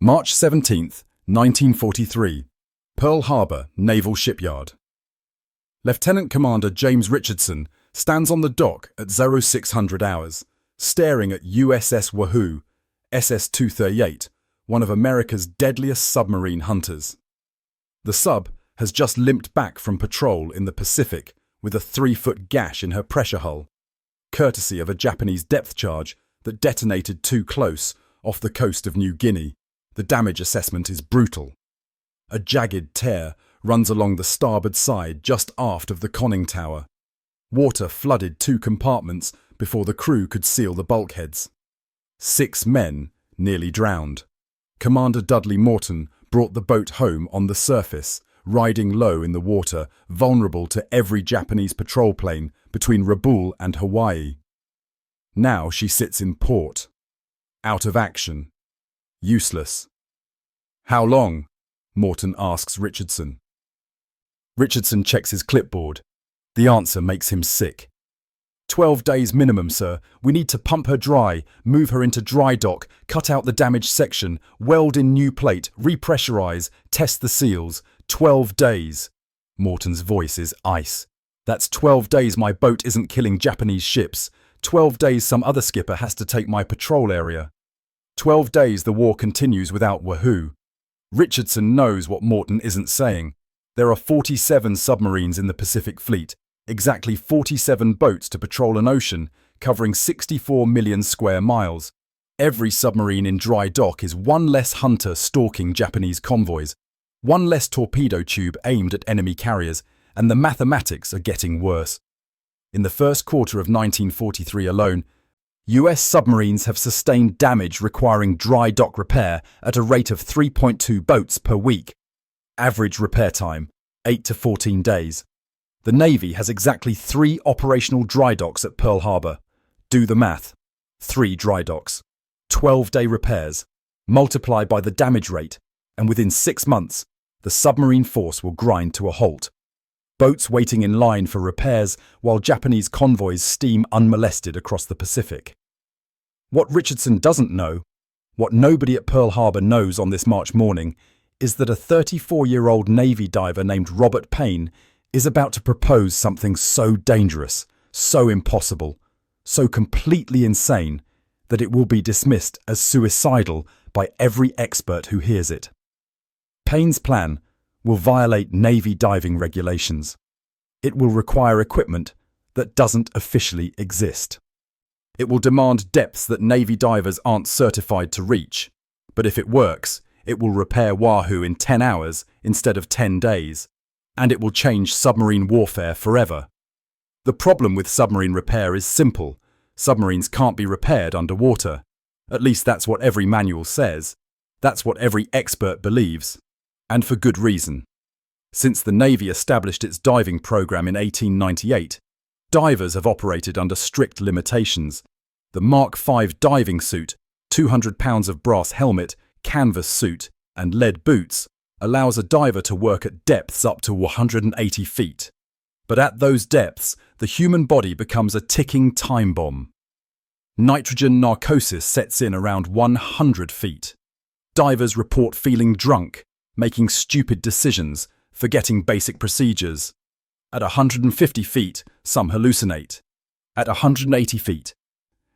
March 17th, 1943. Pearl Harbor Naval Shipyard. Lieutenant Commander James Richardson stands on the dock at 0600 hours, staring at USS Wahoo, SS-238, one of America's deadliest submarine hunters. The sub has just limped back from patrol in the Pacific with a 3-foot gash in her pressure hull, courtesy of a Japanese depth charge that detonated too close off the coast of New Guinea. The damage assessment is brutal. A jagged tear runs along the starboard side just aft of the conning tower. Water flooded 2 compartments before the crew could seal the bulkheads. 6 men nearly drowned. Commander Dudley Morton brought the boat home on the surface, riding low in the water, vulnerable to every Japanese patrol plane between Rabaul and Hawaii. Now she sits in port. Out of action. Useless. "How long?" Morton asks Richardson. Richardson checks his clipboard. The answer makes him sick. 12 days minimum, sir. We need to pump her dry, move her into dry dock, cut out the damaged section, weld in new plate, repressurize, test the seals. 12 days. Morton's voice is ice. That's 12 days my boat isn't killing Japanese ships. 12 days some other skipper has to take my patrol area. 12 days the war continues without Wahoo. Richardson knows what Morton isn't saying. There are 47 submarines in the Pacific Fleet, exactly 47 boats to patrol an ocean, covering 64 million square miles. Every submarine in dry dock is one less hunter stalking Japanese convoys, one less torpedo tube aimed at enemy carriers, and the mathematics are getting worse. In the first quarter of 1943 alone, US submarines have sustained damage requiring dry dock repair at a rate of 3.2 boats per week. Average repair time, 8 to 14 days. The Navy has exactly 3 operational dry docks at Pearl Harbor. Do the math. 3 dry docks. 12-day repairs. Multiply by the damage rate, and within 6 months, the submarine force will grind to a halt. Boats waiting in line for repairs while Japanese convoys steam unmolested across the Pacific. What Richardson doesn't know, what nobody at Pearl Harbor knows on this March morning, is that a 34-year-old Navy diver named Robert Payne is about to propose something so dangerous, so impossible, so completely insane that it will be dismissed as suicidal by every expert who hears it. Payne's plan will violate Navy diving regulations. It will require equipment that doesn't officially exist. It will demand depths that Navy divers aren't certified to reach. But if it works, it will repair Wahoo in 10 hours instead of 10 days. And it will change submarine warfare forever. The problem with submarine repair is simple. Submarines can't be repaired underwater. At least that's what every manual says. That's what every expert believes. And for good reason. Since the Navy established its diving program in 1898, divers have operated under strict limitations. The Mark V diving suit, 200 pounds of brass helmet, canvas suit, and lead boots allows a diver to work at depths up to 180 feet. But at those depths, the human body becomes a ticking time bomb. Nitrogen narcosis sets in around 100 feet. Divers report feeling drunk, making stupid decisions, forgetting basic procedures. At 150 feet, some hallucinate. At 180 feet,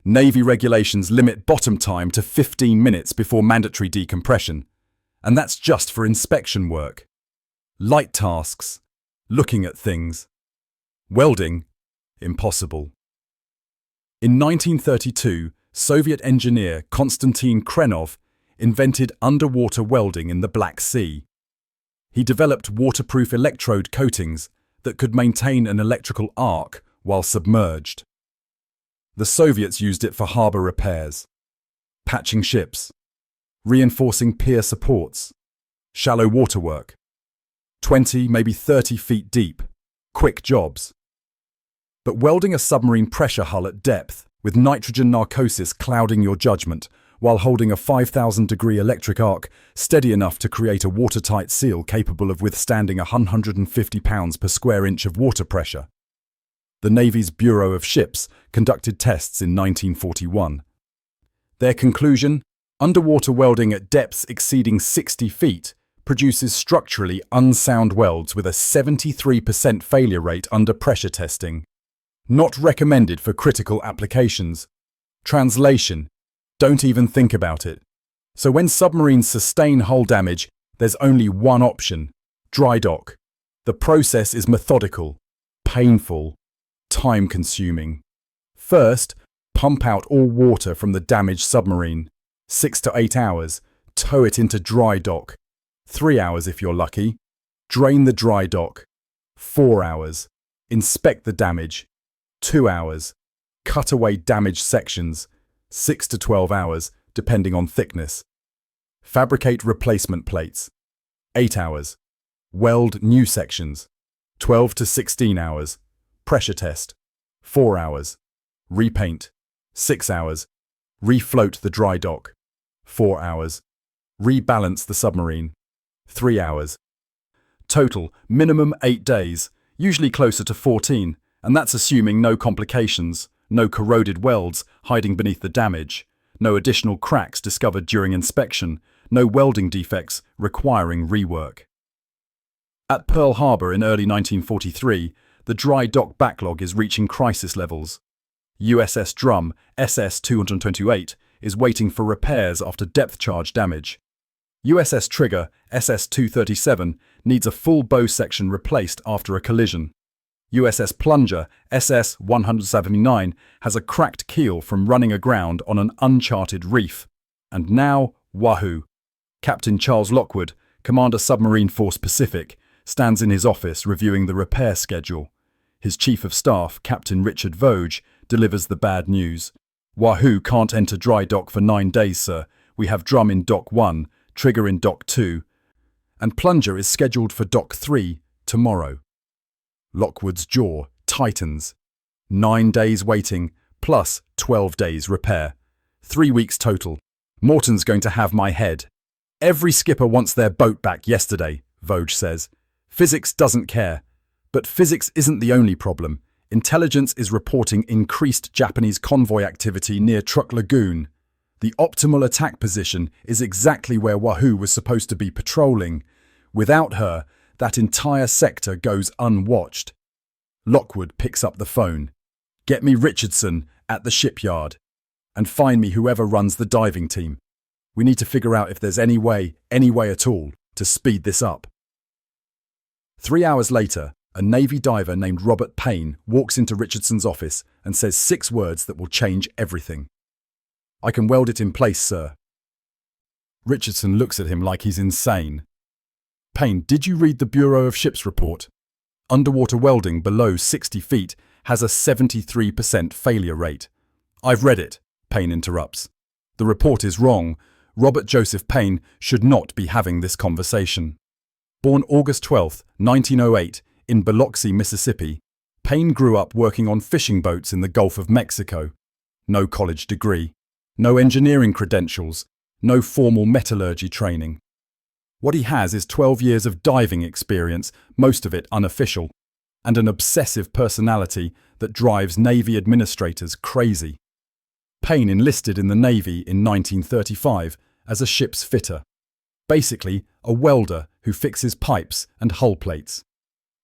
Navy regulations limit bottom time to 15 minutes before mandatory decompression, and that's just for inspection work. Light tasks, looking at things. Welding, impossible. In 1932, Soviet engineer Konstantin Krenov invented underwater welding in the Black Sea. He developed waterproof electrode coatings that could maintain an electrical arc while submerged. The Soviets used it for harbor repairs, patching ships, reinforcing pier supports, shallow water work, 20, maybe 30 feet deep, quick jobs. But welding a submarine pressure hull at depth with nitrogen narcosis clouding your judgment while holding a 5,000-degree electric arc steady enough to create a watertight seal capable of withstanding 150 pounds per square inch of water pressure. The Navy's Bureau of Ships conducted tests in 1941. Their conclusion? Underwater welding at depths exceeding 60 feet produces structurally unsound welds with a 73% failure rate under pressure testing. Not recommended for critical applications. Translation: don't even think about it. So when submarines sustain hull damage, there's only one option: dry dock. The process is methodical, painful, time-consuming. First, pump out all water from the damaged submarine. 6 to 8 hours. Tow it into dry dock. 3 hours if you're lucky. Drain the dry dock. 4 hours. Inspect the damage. 2 hours. Cut away damaged sections. 6 to 12 hours, depending on thickness. Fabricate replacement plates. 8 hours. Weld new sections. 12 to 16 hours. Pressure test. 4 hours. Repaint. 6 hours. Refloat the dry dock. 4 hours. Rebalance the submarine. 3 hours. Total, minimum 8 days, usually closer to 14, and that's assuming no complications, no corroded welds hiding beneath the damage, no additional cracks discovered during inspection, no welding defects requiring rework. At Pearl Harbor in early 1943, the dry dock backlog is reaching crisis levels. USS Drum, SS-228, is waiting for repairs after depth charge damage. USS Trigger, SS-237, needs a full bow section replaced after a collision. USS Plunger, SS-179, has a cracked keel from running aground on an uncharted reef. And now, Wahoo. Captain Charles Lockwood, Commander Submarine Force Pacific, stands in his office reviewing the repair schedule. His Chief of Staff, Captain Richard Voge, delivers the bad news. Wahoo can't enter dry dock for 9 days, sir. We have Drum in Dock 1, Trigger in Dock 2, and Plunger is scheduled for Dock 3 tomorrow. Lockwood's jaw tightens. 9 days waiting, plus 12 days repair. 3 weeks total. Morton's going to have my head. Every skipper wants their boat back yesterday, Voge says. Physics doesn't care. But physics isn't the only problem. Intelligence is reporting increased Japanese convoy activity near Truk Lagoon. The optimal attack position is exactly where Wahoo was supposed to be patrolling. Without her, that entire sector goes unwatched. Lockwood picks up the phone. Get me Richardson at the shipyard. And find me whoever runs the diving team. We need to figure out if there's any way at all, to speed this up. 3 hours later, a Navy diver named Robert Payne walks into Richardson's office and says 6 words that will change everything. I can weld it in place, sir. Richardson looks at him like he's insane. Payne, did you read the Bureau of Ships report? Underwater welding below 60 feet has a 73% failure rate. I've read it, Payne interrupts. The report is wrong. Robert Joseph Payne should not be having this conversation. Born August 12, 1908, in Biloxi, Mississippi, Payne grew up working on fishing boats in the Gulf of Mexico. No college degree, no engineering credentials, no formal metallurgy training. What he has is 12 years of diving experience, most of it unofficial, and an obsessive personality that drives Navy administrators crazy. Payne enlisted in the Navy in 1935 as a ship's fitter, basically a welder who fixes pipes and hull plates.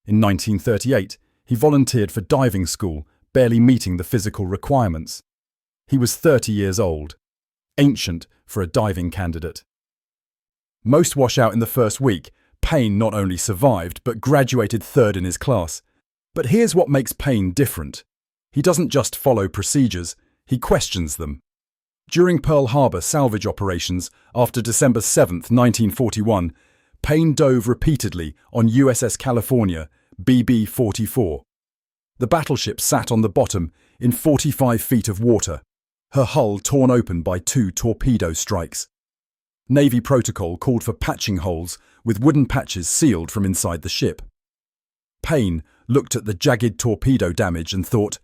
In 1938, he volunteered for diving school, barely meeting the physical requirements. He was 30 years old, ancient for a diving candidate. Most wash out in the first week. Payne not only survived, but graduated 3rd in his class. But here's what makes Payne different. He doesn't just follow procedures, he questions them. During Pearl Harbor salvage operations after December 7, 1941, Payne dove repeatedly on USS California, BB-44. The battleship sat on the bottom in 45 feet of water, her hull torn open by 2 torpedo strikes. Navy protocol called for patching holes with wooden patches sealed from inside the ship. Payne looked at the jagged torpedo damage and thought,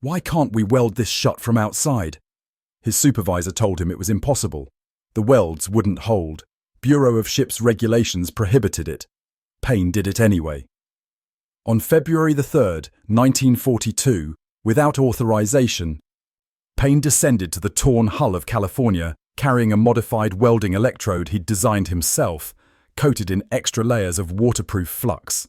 why can't we weld this shut from outside? His supervisor told him it was impossible. The welds wouldn't hold. Bureau of Ships regulations prohibited it. Payne did it anyway. On February 3, 1942, without authorization, Payne descended to the torn hull of California carrying a modified welding electrode he'd designed himself, coated in extra layers of waterproof flux.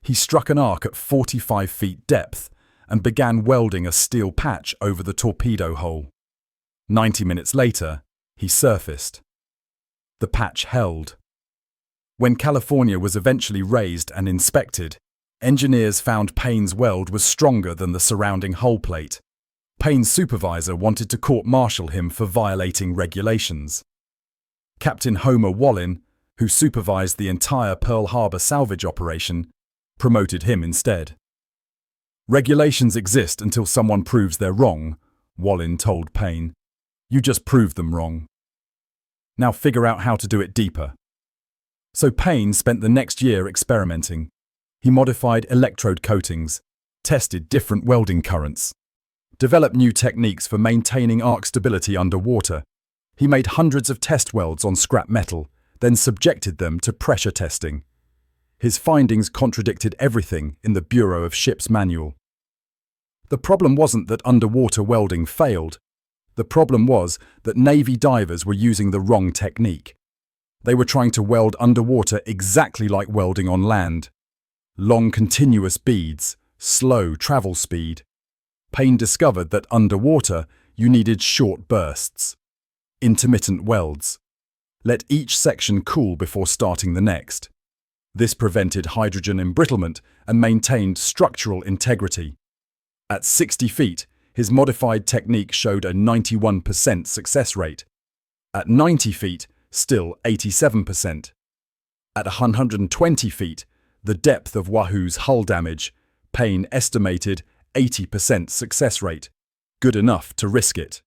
He struck an arc at 45 feet depth and began welding a steel patch over the torpedo hole. 90 minutes later, he surfaced. The patch held. When California was eventually raised and inspected, engineers found Payne's weld was stronger than the surrounding hull plate. Payne's supervisor wanted to court-martial him for violating regulations. Captain Homer Wallin, who supervised the entire Pearl Harbor salvage operation, promoted him instead. "Regulations exist until someone proves they're wrong," Wallin told Payne. "You just proved them wrong. Now figure out how to do it deeper." So Payne spent the next year experimenting. He modified electrode coatings, tested different welding currents, developed new techniques for maintaining arc stability underwater. He made hundreds of test welds on scrap metal, then subjected them to pressure testing. His findings contradicted everything in the Bureau of Ships manual. The problem wasn't that underwater welding failed. The problem was that Navy divers were using the wrong technique. They were trying to weld underwater exactly like welding on land. Long continuous beads, slow travel speed. Payne discovered that underwater you needed short bursts. Intermittent welds. Let each section cool before starting the next. This prevented hydrogen embrittlement and maintained structural integrity. At 60 feet, his modified technique showed a 91% success rate. At 90 feet, still 87%. At 120 feet, the depth of Wahoo's hull damage, Payne estimated 80% success rate. Good enough to risk it.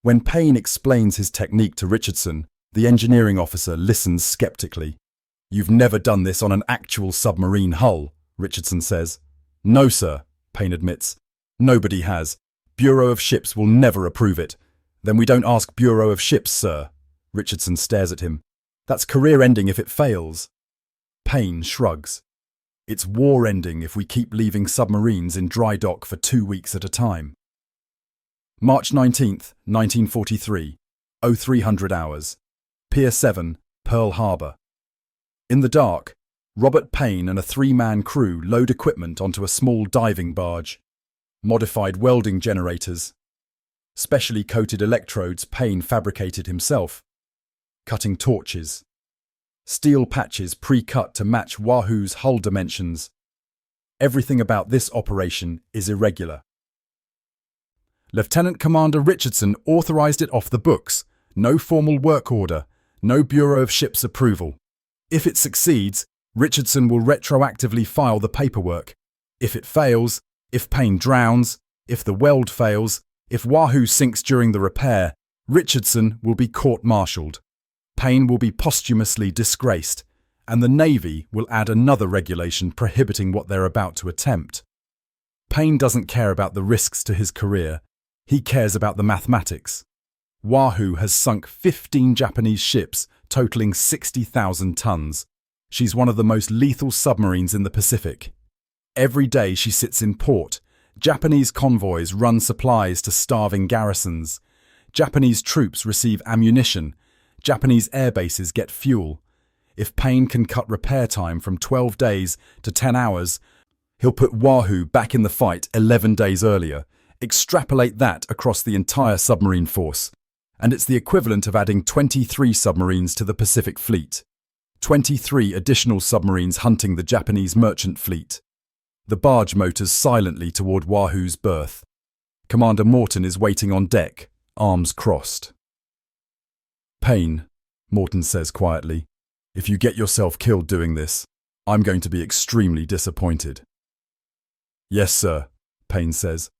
When Payne explains his technique to Richardson, the engineering officer listens skeptically. "You've never done this on an actual submarine hull," Richardson says. "No, sir," Payne admits. "Nobody has. Bureau of Ships will never approve it." "Then we don't ask Bureau of Ships, sir." Richardson stares at him. "That's career-ending if it fails." Payne shrugs. "It's war-ending if we keep leaving submarines in dry dock for 2 weeks at a time." March 19th, 1943, 0300 hours. Pier 7, Pearl Harbor. In the dark, Robert Payne and a 3-man crew load equipment onto a small diving barge. Modified welding generators. Specially coated electrodes Payne fabricated himself. Cutting torches. Steel patches pre-cut to match Wahoo's hull dimensions. Everything about this operation is irregular. Lieutenant Commander Richardson authorized it off the books. No formal work order. No Bureau of Ships approval. If it succeeds, Richardson will retroactively file the paperwork. If it fails, if Payne drowns, if the weld fails, if Wahoo sinks during the repair, Richardson will be court-martialed. Payne will be posthumously disgraced, and the Navy will add another regulation prohibiting what they're about to attempt. Payne doesn't care about the risks to his career. He cares about the mathematics. Wahoo has sunk 15 Japanese ships, totaling 60,000 tons. She's one of the most lethal submarines in the Pacific. Every day she sits in port. Japanese convoys run supplies to starving garrisons. Japanese troops receive ammunition. Japanese air bases get fuel. If Payne can cut repair time from 12 days to 10 hours, he'll put Wahoo back in the fight 11 days earlier. Extrapolate that across the entire submarine force. And it's the equivalent of adding 23 submarines to the Pacific Fleet. 23 additional submarines hunting the Japanese merchant fleet. The barge motors silently toward Wahoo's berth. Commander Morton is waiting on deck, arms crossed. "Payne," Morton says quietly, "if you get yourself killed doing this, I'm going to be extremely disappointed." "Yes, sir," Payne says.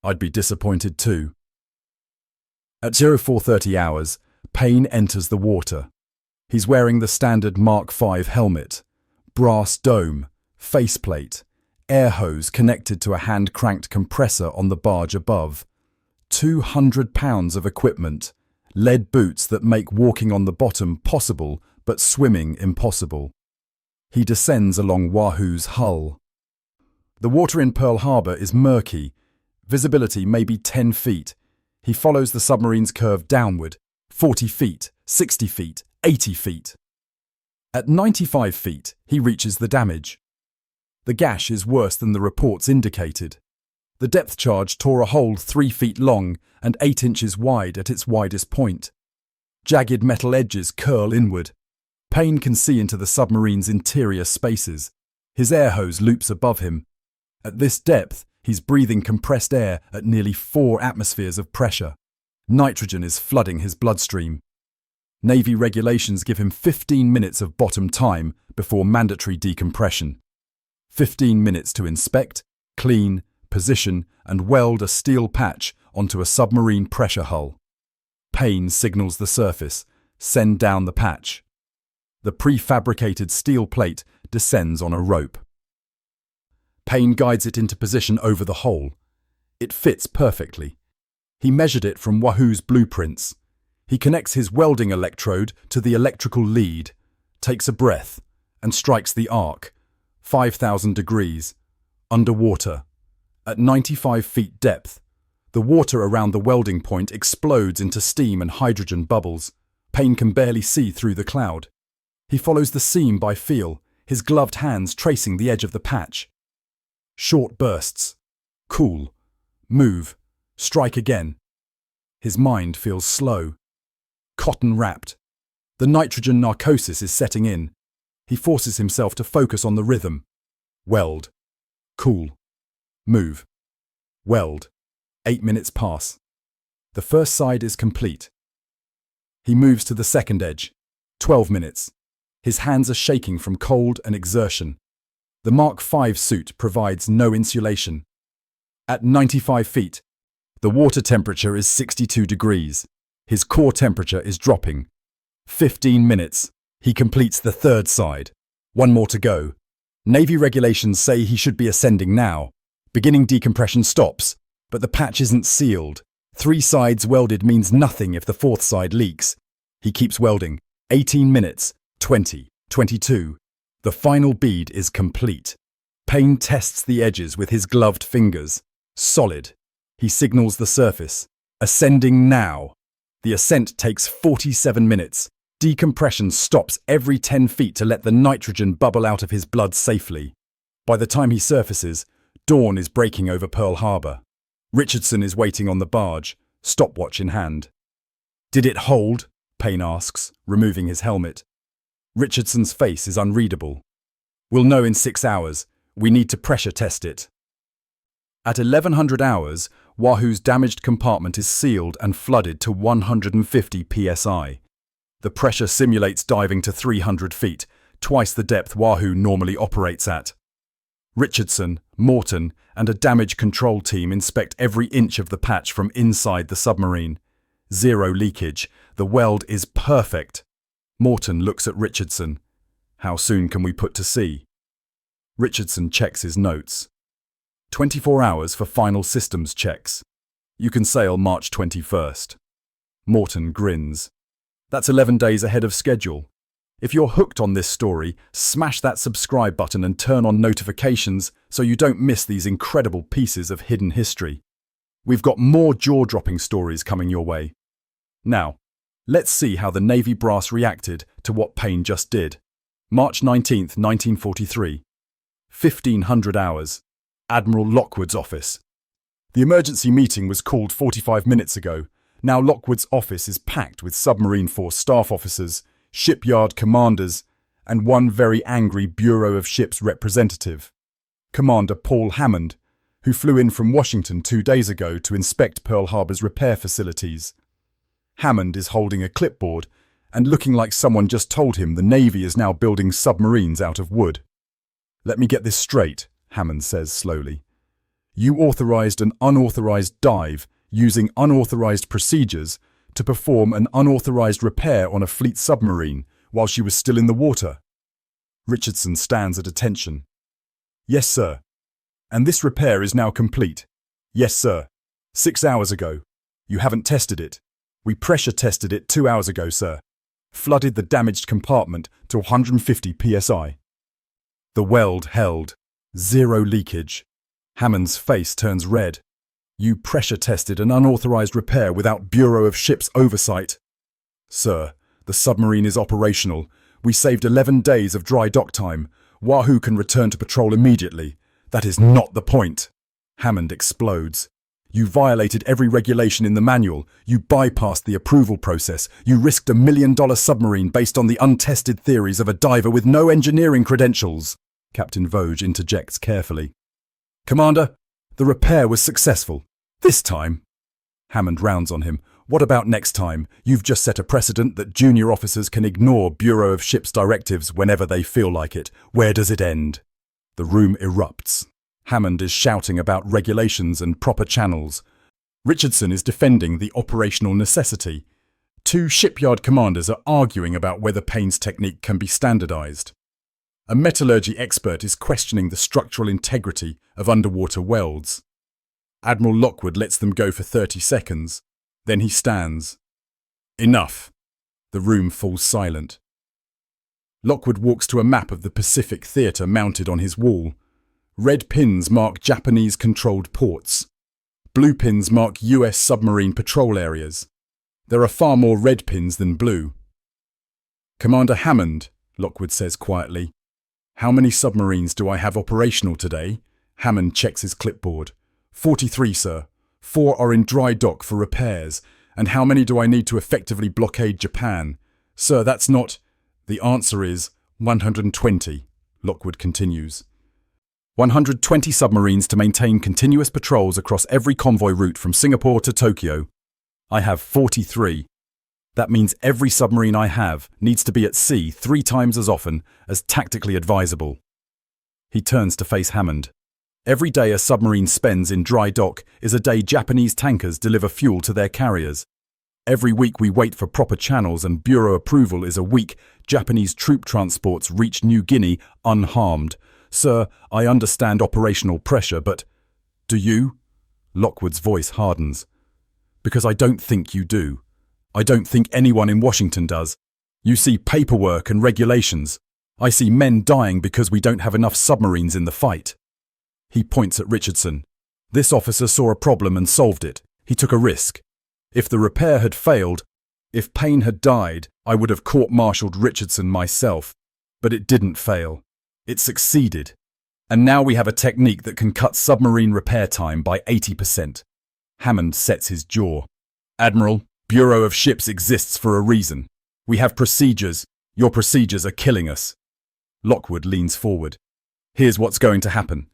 "I'd be disappointed too." At 0430 hours, Payne enters the water. He's wearing the standard Mark V helmet, brass dome, faceplate, air hose connected to a hand-cranked compressor on the barge above, 200 pounds of equipment, lead boots that make walking on the bottom possible but swimming impossible. He descends along Wahoo's hull. The water in Pearl Harbor is murky. Visibility may be 10 feet. He follows the submarine's curve downward, 40 feet, 60 feet, 80 feet. At 95 feet, he reaches the damage. The gash is worse than the reports indicated. The depth charge tore a hole 3 feet long and 8 inches wide at its widest point. Jagged metal edges curl inward. Payne can see into the submarine's interior spaces. His air hose loops above him. At this depth, he's breathing compressed air at nearly 4 atmospheres of pressure. Nitrogen is flooding his bloodstream. Navy regulations give him 15 minutes of bottom time before mandatory decompression. 15 minutes to inspect, clean, position, and weld a steel patch onto a submarine pressure hull. Payne signals the surface, send down the patch. The prefabricated steel plate descends on a rope. Payne guides it into position over the hole. It fits perfectly. He measured it from Wahoo's blueprints. He connects his welding electrode to the electrical lead, takes a breath, and strikes the arc, 5,000 degrees, underwater. At 95 feet depth, the water around the welding point explodes into steam and hydrogen bubbles. Payne can barely see through the cloud. He follows the seam by feel, his gloved hands tracing the edge of the patch. Short bursts. Cool. Move. Strike again. His mind feels slow. Cotton-wrapped. The nitrogen narcosis is setting in. He forces himself to focus on the rhythm. Weld. Cool. Move. Weld. 8 minutes pass. The first side is complete. He moves to the second edge. 12 minutes. His hands are shaking from cold and exertion. The Mark V suit provides no insulation. At 95 feet, the water temperature is 62 degrees. His core temperature is dropping. 15 minutes. He completes the third side. 1 more to go. Navy regulations say he should be ascending now. Beginning decompression stops, but the patch isn't sealed. 3 sides welded means nothing if the 4th side leaks. He keeps welding. 18 minutes. 20. 22. The final bead is complete. Payne tests the edges with his gloved fingers. Solid. He signals the surface. Ascending now. The ascent takes 47 minutes. Decompression stops every 10 feet to let the nitrogen bubble out of his blood safely. By the time he surfaces, dawn is breaking over Pearl Harbor. Richardson is waiting on the barge, stopwatch in hand. Did it hold? Payne asks, removing his helmet. Richardson's face is unreadable. We'll know in 6 hours. We need to pressure test it. At 1100 hours, Wahoo's damaged compartment is sealed and flooded to 150 psi. The pressure simulates diving to 300 feet, twice the depth Wahoo normally operates at. Richardson, Morton, and a damage control team inspect every inch of the patch from inside the submarine. 0 leakage. The weld is perfect. Morton looks at Richardson. How soon can we put to sea? Richardson checks his notes. 24 hours for final systems checks. You can sail March 21st. Morton grins. That's 11 days ahead of schedule. If you're hooked on this story, smash that subscribe button and turn on notifications so you don't miss these incredible pieces of hidden history. We've got more jaw-dropping stories coming your way. Now, let's see how the Navy brass reacted to what Payne just did. March 19, 1943. 1500 hours. Admiral Lockwood's office. The emergency meeting was called 45 minutes ago. Now Lockwood's office is packed with submarine force staff officers, shipyard commanders, and one very angry Bureau of Ships representative, Commander Paul Hammond, who flew in from Washington 2 days ago to inspect Pearl Harbor's repair facilities. Hammond is holding a clipboard and looking like someone just told him the Navy is now building submarines out of wood. Let me get this straight, Hammond says slowly. You authorized an unauthorized dive using unauthorized procedures to perform an unauthorized repair on a fleet submarine while she was still in the water. Richardson stands at attention. Yes, sir. And this repair is now complete. Yes, sir. 6 hours ago. You haven't tested it. We pressure tested it 2 hours ago, sir. Flooded the damaged compartment to 150 psi. The weld held. 0 leakage. Hammond's face turns red. You pressure tested an unauthorized repair without Bureau of Ships oversight. Sir, the submarine is operational. We saved 11 days of dry dock time. Wahoo can return to patrol immediately. That is not the point. Hammond explodes. You violated every regulation in the manual. You bypassed the approval process. You risked $1 million submarine based on the untested theories of a diver with no engineering credentials. Captain Voge interjects carefully. Commander, the repair was successful. This time. Hammond rounds on him. What about next time? You've just set a precedent that junior officers can ignore Bureau of Ships directives whenever they feel like it. Where does it end? The room erupts. Hammond is shouting about regulations and proper channels. Richardson is defending the operational necessity. Two shipyard commanders are arguing about whether Payne's technique can be standardized. A metallurgy expert is questioning the structural integrity of underwater welds. Admiral Lockwood lets them go for 30 seconds. Then he stands. Enough. The room falls silent. Lockwood walks to a map of the Pacific Theatre mounted on his wall. Red pins mark Japanese-controlled ports. Blue pins mark US submarine patrol areas. There are far more red pins than blue. Commander Hammond, Lockwood says quietly. How many submarines do I have operational today? Hammond checks his clipboard. 43, sir. 4 are in dry dock for repairs. And how many do I need to effectively blockade Japan? Sir, that's not... The answer is 120, Lockwood continues. 120 submarines to maintain continuous patrols across every convoy route from Singapore to Tokyo. I have 43. That means every submarine I have needs to be at sea 3 times as often as tactically advisable. He turns to face Hammond. Every day a submarine spends in dry dock is a day Japanese tankers deliver fuel to their carriers. Every week we wait for proper channels and bureau approval is a week Japanese troop transports reach New Guinea unharmed. Sir, I understand operational pressure, but... Do you? Lockwood's voice hardens. Because I don't think you do. I don't think anyone in Washington does. You see paperwork and regulations. I see men dying because we don't have enough submarines in the fight. He points at Richardson. This officer saw a problem and solved it. He took a risk. If the repair had failed, if Payne had died, I would have court-martialed Richardson myself. But it didn't fail. It succeeded. And now we have a technique that can cut submarine repair time by 80%. Hammond sets his jaw. Admiral, Bureau of Ships exists for a reason. We have procedures. Your procedures are killing us. Lockwood leans forward. Here's what's going to happen.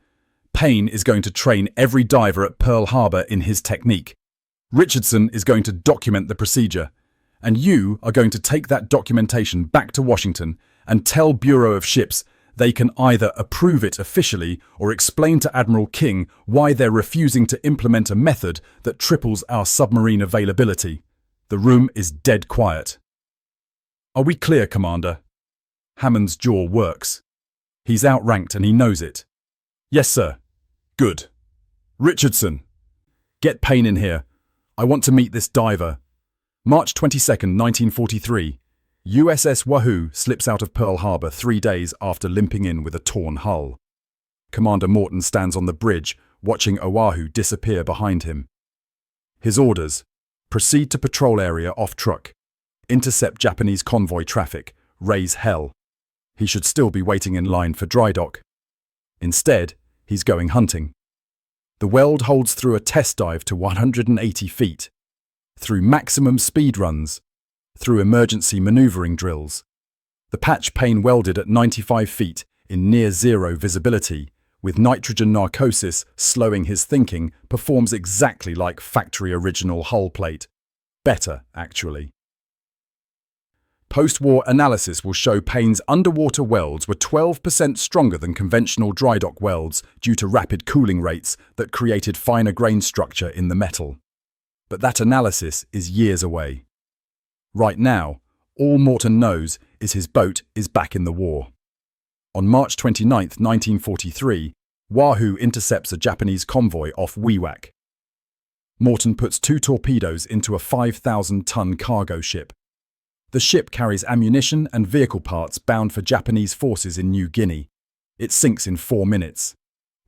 Payne is going to train every diver at Pearl Harbor in his technique. Richardson is going to document the procedure. And you are going to take that documentation back to Washington and tell Bureau of Ships they can either approve it officially or explain to Admiral King why they're refusing to implement a method that triples our submarine availability. The room is dead quiet. Are we clear, Commander? Hammond's jaw works. He's outranked and he knows it. Yes, sir. Good. Richardson. Get Payne in here. I want to meet this diver. March 22nd, 1943. USS Wahoo slips out of Pearl Harbor 3 days after limping in with a torn hull. Commander Morton stands on the bridge, watching Oahu disappear behind him. His orders: proceed to patrol area off truck, intercept Japanese convoy traffic, raise hell. He should still be waiting in line for dry dock. Instead, he's going hunting. The weld holds through a test dive to 180 feet, through maximum speed runs, through emergency maneuvering drills. The patch Payne welded at 95 feet in near-zero visibility, with nitrogen narcosis slowing his thinking, performs exactly like factory original hull plate. Better, actually. Post-war analysis will show Payne's underwater welds were 12% stronger than conventional dry dock welds due to rapid cooling rates that created finer grain structure in the metal. But that analysis is years away. Right now, all Morton knows is his boat is back in the war. On March 29, 1943, Wahoo intercepts a Japanese convoy off Wewak. Morton puts 2 torpedoes into a 5,000-ton cargo ship. The ship carries ammunition and vehicle parts bound for Japanese forces in New Guinea. It sinks in 4 minutes.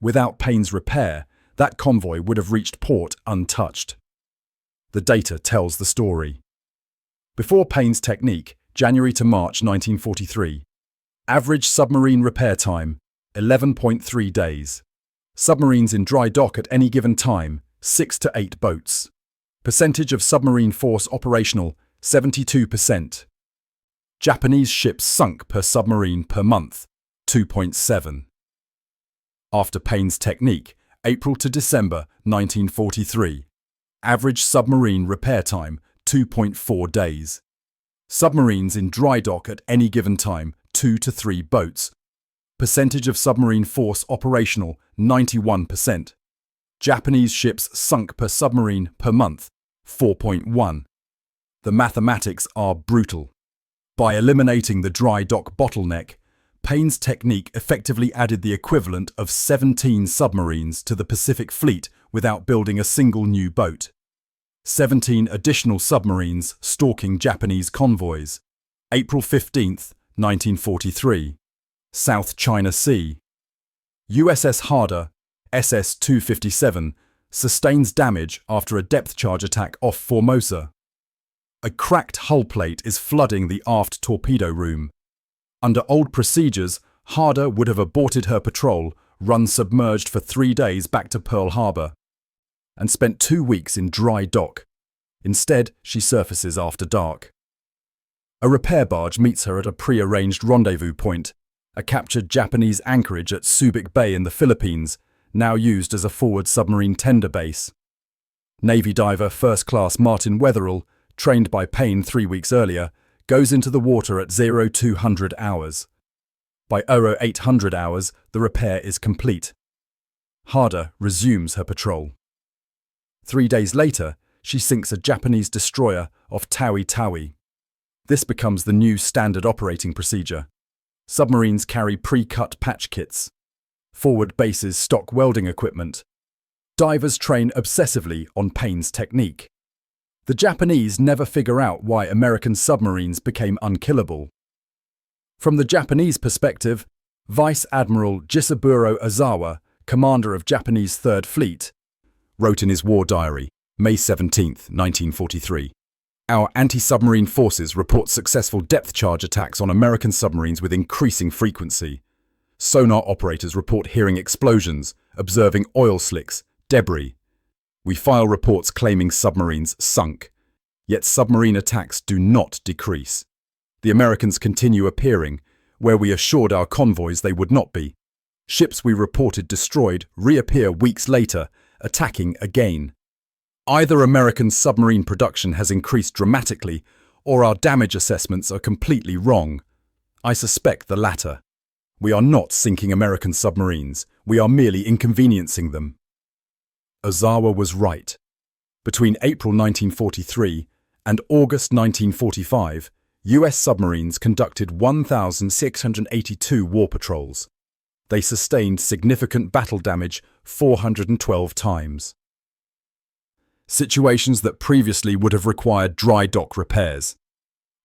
Without Payne's repair, that convoy would have reached port untouched. The data tells the story. Before Payne's technique, January to March 1943. Average submarine repair time, 11.3 days. Submarines in dry dock at any given time, 6 to 8 boats. Percentage of submarine force operational, 72%. Japanese ships sunk per submarine per month, 2.7. After Payne's technique, April to December 1943. Average submarine repair time, 2.4 days. Submarines in dry dock at any given time, 2 to 3 boats. Percentage of submarine force operational, 91%. Japanese ships sunk per submarine per month, 4.1. The mathematics are brutal. By eliminating the dry dock bottleneck, Payne's technique effectively added the equivalent of 17 submarines to the Pacific Fleet without building a single new boat. 17 additional submarines stalking Japanese convoys. April 15, 1943. South China Sea. USS Harbor, SS-257, sustains damage after a depth charge attack off Formosa. A cracked hull plate is flooding the aft torpedo room. Under old procedures, Harbor would have aborted her patrol, run submerged for 3 days back to Pearl Harbor, and spent 2 weeks in dry dock. Instead, she surfaces after dark. A repair barge meets her at a pre-arranged rendezvous point, a captured Japanese anchorage at Subic Bay in the Philippines, now used as a forward submarine tender base. Navy diver First Class Martin Wetherill, trained by Payne 3 weeks earlier, goes into the water at 0200 hours. By 0800 hours, the repair is complete. Harbor resumes her patrol. 3 days later, she sinks a Japanese destroyer off Tawi. This becomes the new standard operating procedure. Submarines carry pre-cut patch kits. Forward bases stock welding equipment. Divers train obsessively on Payne's technique. The Japanese never figure out why American submarines became unkillable. From the Japanese perspective, Vice Admiral Jisaburo Ozawa, commander of Japanese Third Fleet, wrote in his war diary, May 17, 1943, "Our anti-submarine forces report successful depth charge attacks on American submarines with increasing frequency. Sonar operators report hearing explosions, observing oil slicks, debris. We file reports claiming submarines sunk. Yet submarine attacks do not decrease. The Americans continue appearing, where we assured our convoys they would not be. Ships we reported destroyed reappear weeks later, attacking again. Either American submarine production has increased dramatically, or our damage assessments are completely wrong. I suspect the latter. We are not sinking American submarines, we are merely inconveniencing them." Ozawa was right. Between April 1943 and August 1945, US submarines conducted 1,682 war patrols. They sustained significant battle damage 412 times. Situations that previously would have required dry dock repairs.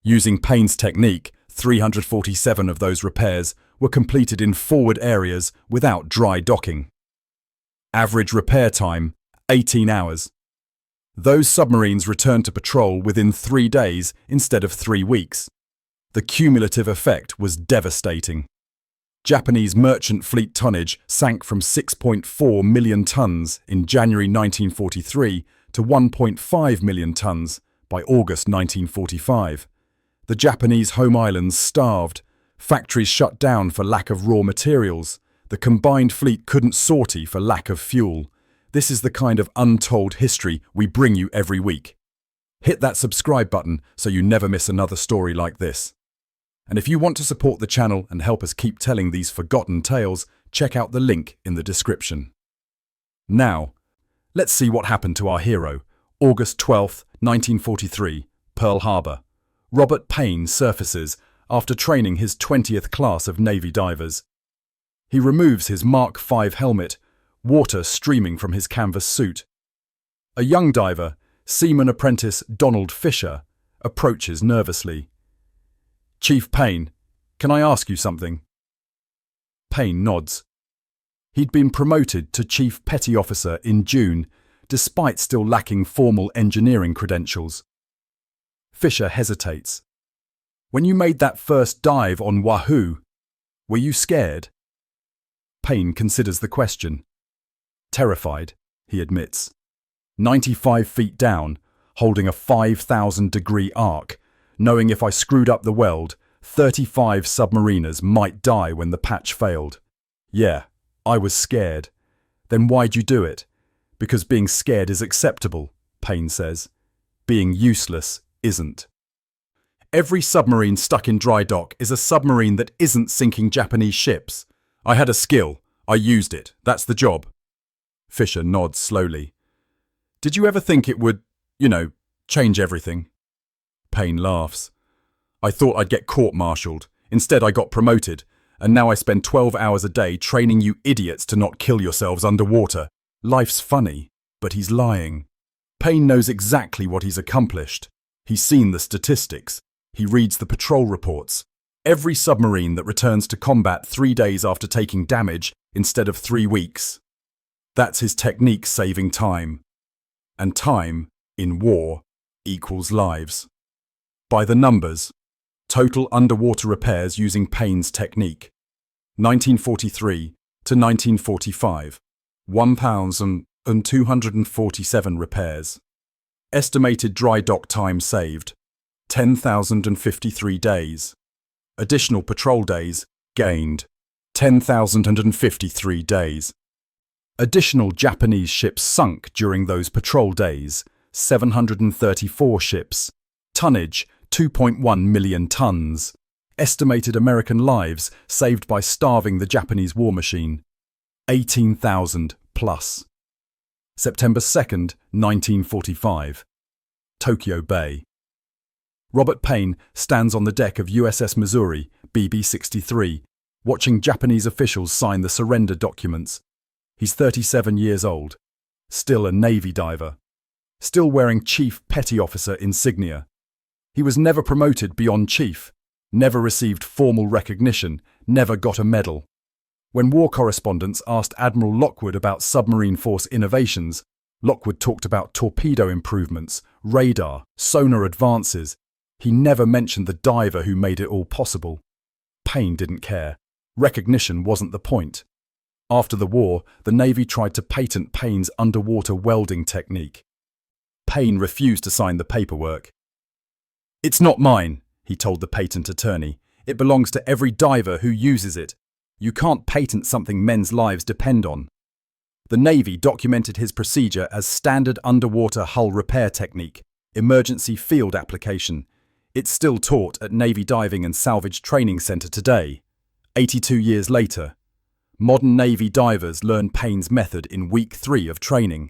Using Payne's technique, 347 of those repairs were completed in forward areas without dry docking. Average repair time, 18 hours. Those submarines returned to patrol within 3 days instead of 3 weeks. The cumulative effect was devastating. Japanese merchant fleet tonnage sank from 6.4 million tons in January 1943 to 1.5 million tons by August 1945. The Japanese home islands starved, factories shut down for lack of raw materials, the combined fleet couldn't sortie for lack of fuel. This is the kind of untold history we bring you every week. Hit that subscribe button so you never miss another story like this. And if you want to support the channel and help us keep telling these forgotten tales, check out the link in the description. Now, let's see what happened to our hero. August 12, 1943, Pearl Harbor. Robert Payne surfaces after training his 20th class of Navy divers. He removes his Mark V helmet, water streaming from his canvas suit. A young diver, Seaman Apprentice Donald Fisher, approaches nervously. "Chief Payne, can I ask you something?" Payne nods. He'd been promoted to Chief Petty Officer in June, despite still lacking formal engineering credentials. Fisher hesitates. When you made that first dive on Wahoo, were you scared? Payne considers the question. Terrified, he admits. 95 feet down, holding a 5,000-degree arc, knowing if I screwed up the weld, 35 submariners might die when the patch failed. Yeah, I was scared. Then why'd you do it? Because being scared is acceptable, Payne says. Being useless isn't. Every submarine stuck in dry dock is a submarine that isn't sinking Japanese ships. I had a skill. I used it. That's the job. Fisher nods slowly. Did you ever think it would, change everything? Payne laughs. I thought I'd get court-martialed. Instead, I got promoted. And now I spend 12 hours a day training you idiots to not kill yourselves underwater. Life's funny, but he's lying. Payne knows exactly what he's accomplished. He's seen the statistics. He reads the patrol reports. Every submarine that returns to combat 3 days after taking damage instead of 3 weeks. That's his technique saving time. And time, in war, equals lives. By the numbers, total underwater repairs using Payne's technique. 1943 to 1945, 1,247 repairs. Estimated dry dock time saved, 10,053 days. Additional patrol days gained, 10,053 days. Additional Japanese ships sunk during those patrol days, 734 ships. Tonnage, 2.1 million tons. Estimated American lives saved by starving the Japanese war machine, 18,000 plus. September 2nd, 1945. Tokyo Bay. Robert Payne stands on the deck of USS Missouri, BB-63, watching Japanese officials sign the surrender documents. He's 37 years old, still a Navy diver, still wearing Chief Petty Officer insignia. He was never promoted beyond Chief, never received formal recognition, never got a medal. When war correspondents asked Admiral Lockwood about submarine force innovations, Lockwood talked about torpedo improvements, radar, sonar advances. He never mentioned the diver who made it all possible. Payne didn't care. Recognition wasn't the point. After the war, the Navy tried to patent Payne's underwater welding technique. Payne refused to sign the paperwork. "It's not mine," he told the patent attorney. "It belongs to every diver who uses it. You can't patent something men's lives depend on." The Navy documented his procedure as standard underwater hull repair technique, emergency field application. It's still taught at Navy Diving and Salvage Training Center today. 82 years later, modern Navy divers learn Payne's method in week 3 of training.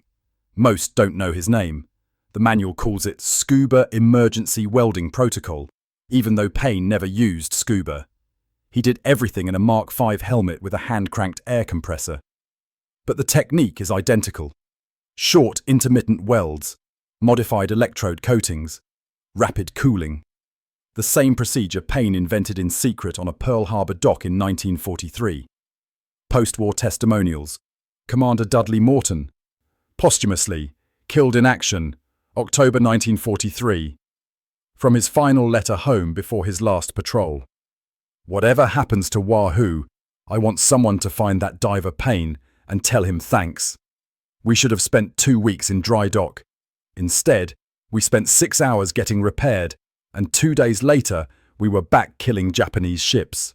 Most don't know his name. The manual calls it Scuba Emergency Welding Protocol, even though Payne never used scuba. He did everything in a Mark V helmet with a hand-cranked air compressor. But the technique is identical. Short, intermittent welds, modified electrode coatings, rapid cooling. The same procedure Payne invented in secret on a Pearl Harbor dock in 1943. Post-war testimonials. Commander Dudley Morton, posthumously, killed in action, October 1943. From his final letter home before his last patrol. "Whatever happens to Wahoo, I want someone to find that diver Payne and tell him thanks. We should have spent 2 weeks in dry dock. Instead, we spent 6 hours getting repaired, and 2 days later, we were back killing Japanese ships.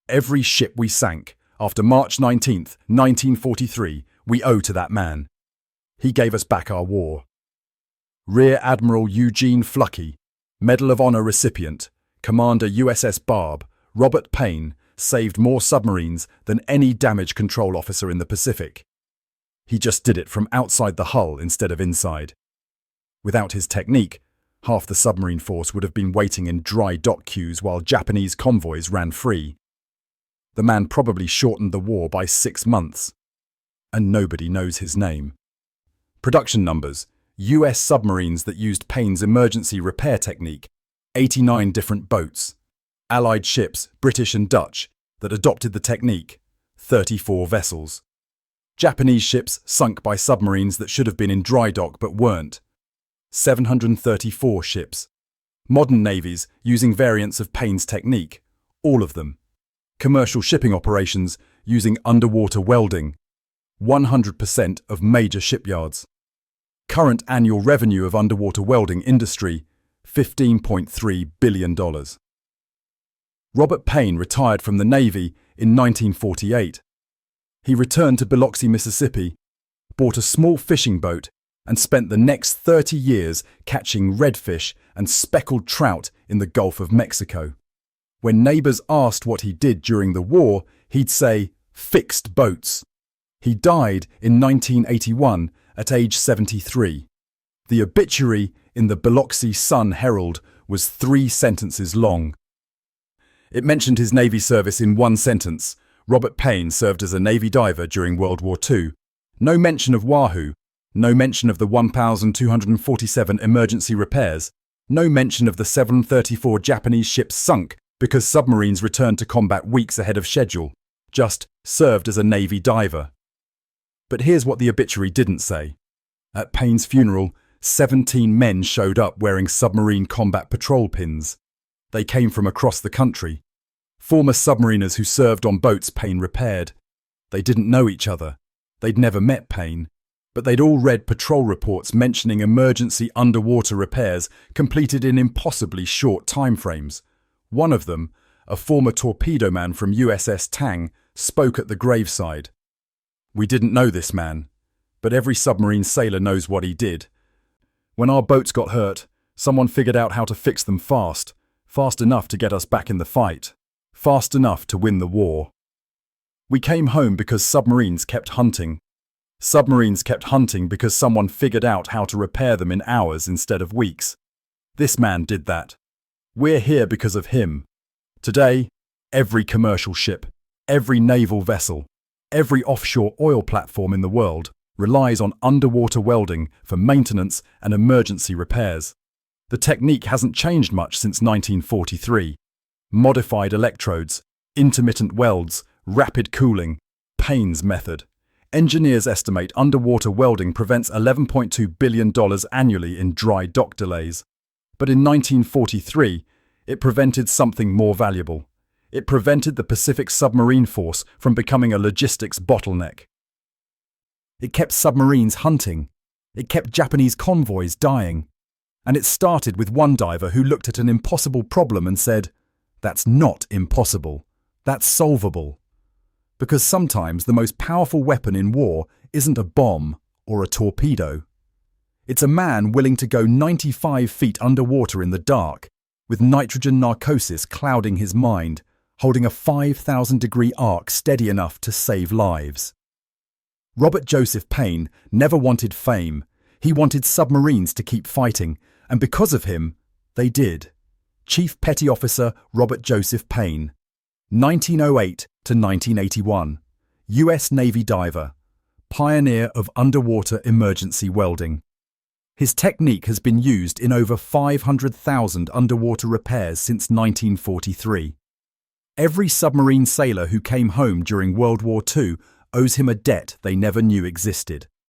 Every ship we sank after March 19th, 1943, we owe to that man. He gave us back our war." Rear Admiral Eugene Fluckey, Medal of Honor recipient, Commander USS Barb, Robert Payne, saved more submarines than any damage control officer in the Pacific. He just did it from outside the hull instead of inside. Without his technique, half the submarine force would have been waiting in dry dock queues while Japanese convoys ran free. The man probably shortened the war by 6 months. And nobody knows his name. Production numbers: US submarines that used Payne's emergency repair technique, 89 different boats. Allied ships, British and Dutch, that adopted the technique, 34 vessels. Japanese ships sunk by submarines that should have been in dry dock but weren't, 734 ships. Modern navies using variants of Payne's technique, all of them. Commercial shipping operations using underwater welding, 100% of major shipyards. Current annual revenue of underwater welding industry, $15.3 billion. Robert Payne retired from the Navy in 1948. He returned to Biloxi, Mississippi, bought a small fishing boat, and spent the next 30 years catching redfish and speckled trout in the Gulf of Mexico. When neighbors asked what he did during the war, he'd say, "Fixed boats." He died in 1981 at age 73. The obituary in the Biloxi Sun-Herald was 3 sentences long. It mentioned his Navy service in one sentence. Robert Payne served as a Navy diver during World War II. No mention of Wahoo. No mention of the 1,247 emergency repairs. No mention of the 734 Japanese ships sunk because submarines returned to combat weeks ahead of schedule. Just served as a Navy diver. But here's what the obituary didn't say. At Payne's funeral, 17 men showed up wearing submarine combat patrol pins. They came from across the country. Former submariners who served on boats Payne repaired. They didn't know each other. They'd never met Payne. But they'd all read patrol reports mentioning emergency underwater repairs completed in impossibly short timeframes. One of them, a former torpedo man from USS Tang, spoke at the graveside. "We didn't know this man, but every submarine sailor knows what he did. When our boats got hurt, someone figured out how to fix them fast enough to get us back in the fight, fast enough to win the war. We came home because submarines kept hunting. Submarines kept hunting because someone figured out how to repair them in hours instead of weeks. This man did that. We're here because of him. Today, every commercial ship, every naval vessel, every offshore oil platform in the world relies on underwater welding for maintenance and emergency repairs. The technique hasn't changed much since 1943. Modified electrodes, intermittent welds, rapid cooling, Payne's method. Engineers estimate underwater welding prevents $11.2 billion annually in dry dock delays. But in 1943, it prevented something more valuable. It prevented the Pacific submarine force from becoming a logistics bottleneck. It kept submarines hunting. It kept Japanese convoys dying. And it started with one diver who looked at an impossible problem and said, "That's not impossible. That's solvable." Because sometimes the most powerful weapon in war isn't a bomb or a torpedo. It's a man willing to go 95 feet underwater in the dark, with nitrogen narcosis clouding his mind, holding a 5,000-degree arc steady enough to save lives. Robert Joseph Payne never wanted fame. He wanted submarines to keep fighting, and because of him, they did. Chief Petty Officer Robert Joseph Payne, 1908 to 1981, U.S. Navy diver, pioneer of underwater emergency welding. His technique has been used in over 500,000 underwater repairs since 1943. Every submarine sailor who came home during World War II owes him a debt they never knew existed.